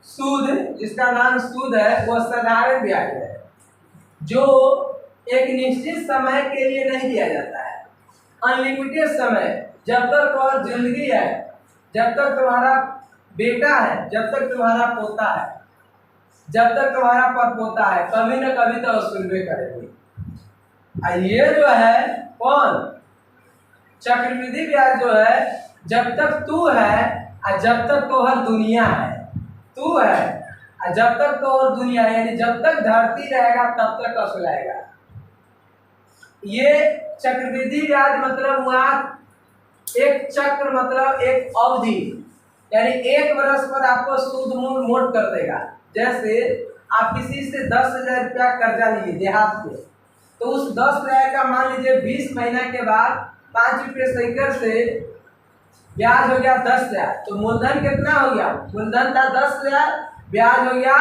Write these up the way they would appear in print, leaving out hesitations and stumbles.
सूद, जिसका नाम सूद है, वो साधारण ब्याज है जो एक निश्चित समय के लिए नहीं दिया जाता है। अनलिमिटेड समय, जब तक तुम्हारी जिंदगी है, जब तक तुम्हारा बेटा है, जब तक तुम्हारा पोता है, जब तक तुम्हारा परपोता है, कभी न कभी तो वसूलबे करेंगे। ये जो है कौन, चक्रवृद्धि ब्याज जो है, जब तक तू है और जब तक तो हर दुनिया है, तू है और जब तक तो और दुनिया, यानी जब तक धरती रहेगा तब तक वसूलाएगा। ये चक्रवृद्धि ब्याज मतलब हुआ एक चक्र, मतलब एक अवधि, यानी 1 वर्ष पर आपको सूद मूल मोट कर देगा। जैसे आप किसी से 10,000 रुपया कर्जा लिए देहात पे, तो उस 10,000 का मान लीजिए 20 महीना के बाद 5 रुपये सैकड़ से ब्याज हो गया 10,000, तो मूलधन कितना हो गया? मूलधन था 10,000, ब्याज हो गया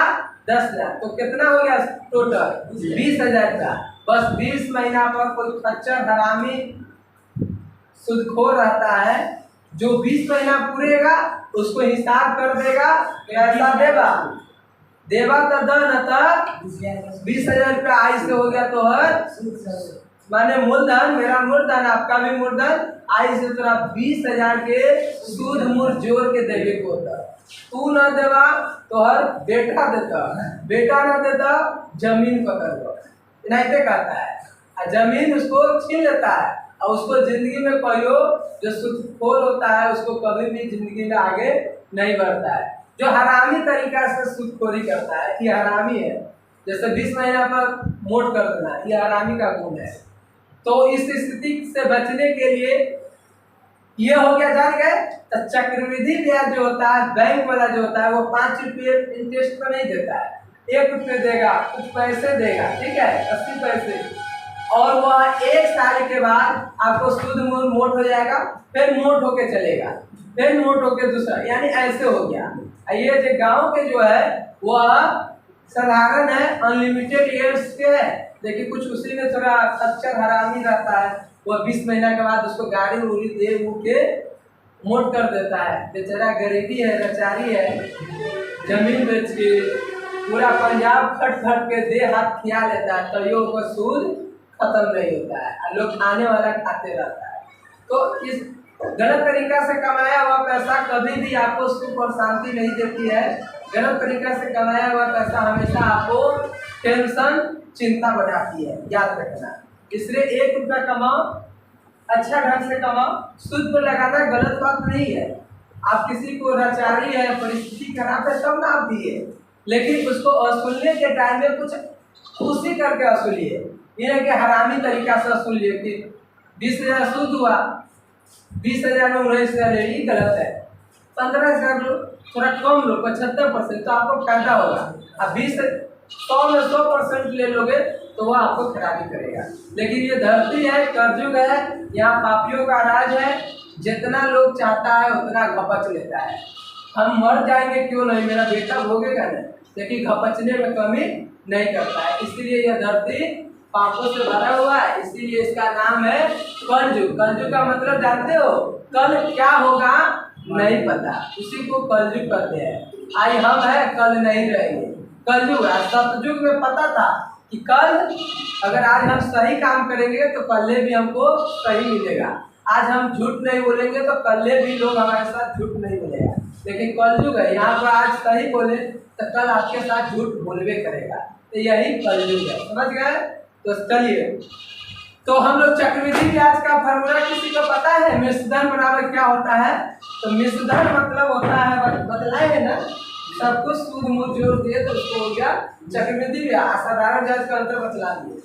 10,000, तो कितना हो गया टोटल? 20,000 का। बस 20 महीना पर कोई खच्चर हरामी सूदखोर रहता है जो 20 महीना पूरेगा उसको हिसाब कर देगा, पैसा देवा तो दन 20,000 रुपया आई से हो गया तो हर माने मूलधन, मेरा मूलधन आपका भी मूलधन, आई से तो 20,000 के सूद मूल जोड़ के देवे को होता। तू न देवा तो हर बेटा देता, बेटा न देता जमीन पकड़ लो, नहीं तो कहता है, जमीन उसको छीन लेता है और उसको जिंदगी में कहियो जो सूदखोर होता है उसको कभी भी जिंदगी में आगे नहीं बढ़ता है। जो हरामी तरीका से सूदखोरी करता है ये हरामी है, जैसे 20 महीना पर मोट कर देना, ये हरामी का गुण है। तो इस स्थिति से बचने के लिए ये हो गया, जान गए। तो चक्रवृद्धि ब्याज जो होता है, बैंक वाला जो होता है, वो 5 रुपये इंटरेस्ट पर नहीं देता है, 1 रुपये देगा, कुछ पैसे देगा, ठीक है, 80 पैसे, और वह 1 साल के बाद आपको सूद मूल मोट हो जाएगा, फिर मोट होके चलेगा, फिर मोट होके दूसरा, यानी ऐसे हो गया। ये जो गांव के जो है वह साधारण है, अनलिमिटेड ईयर्स के है, लेकिन कुछ उसी में थोड़ा खच्चर हरामी रहता है, वह 20 महीना के बाद उसको गाड़ी उड़ी दे के मोट कर देता है। बेचारा गरीबी है, लाचारी है, जमीन बेच के पूरा पंजाब खट खट के दे हाथ खिया लेता है, तैयो का सूद खत्म नहीं होता है, लोग खाने वाला खाते रहता है। तो इस गलत तरीका से कमाया हुआ पैसा कभी भी आपको सुख और शांति नहीं देती है। गलत तरीका से कमाया हुआ पैसा हमेशा आपको टेंशन, चिंता बढ़ाती है, याद रखना। इसलिए 1 रुपया कमाओ, अच्छा ढंग से कमाओ, सूद पर लगाना गलत बात नहीं है। आप किसी को लाचारी है, परिस्थिति खराब है, तब ना आप दिए, लेकिन उसको वसूलने के टाइम में कुछ खुशी करके वसूलिए, ये है कि हरामी तरीका से वसूलिए कि 20,000 सूद हुआ, 20,000 में 19,000 ले ली, गलत है। 15,000 लो, थोड़ा कम लो, 75%, तो आपको फायदा होगा। अब 100 में 100% ले लोगे तो वह आपको खराबी करेगा। लेकिन ये धरती है, कर्जुग है, यहाँ पापियों का राज है, जितना लोग चाहता है उतना घपच लेता है। हम मर जाएंगे क्यों नहीं, मेरा बेटा भोगेगा नहीं, लेकिन घपचने में कमी नहीं करता है। इसलिए यह धरती पापों से भरा हुआ है, इसीलिए इसका नाम है कलयुग। कलयुग का मतलब जानते हो, कल क्या होगा नहीं पता, उसी को कलयुग कहते हैं। आज हम है, कल नहीं रहेंगे, कलयुग है। सतयुग में पता था कि कल अगर आज हम सही काम करेंगे तो कल भी हमको सही मिलेगा, आज हम झूठ नहीं बोलेंगे तो कल भी लोग हमारे साथ झूठ नहीं बोलेगा। लेकिन कलयुग है, यहाँ पर आज सही बोले तो कल आपके साथ झूठ बोलवे करेगा, तो यही कलयुग है, समझ गए। तो चलिए, तो हम लोग चक्रवृद्धि ब्याज का फॉर्मूला किसी को पता है? मिश्रधन बराबर क्या होता है? तो मिश्रधन मतलब होता है, बतलाए है ना, सब कुछ सूद मूल जोड़ दिए तो उसको हो गया चक्रवृद्धि ब्याज। साधारण ब्याज का अंतर बतला दिए।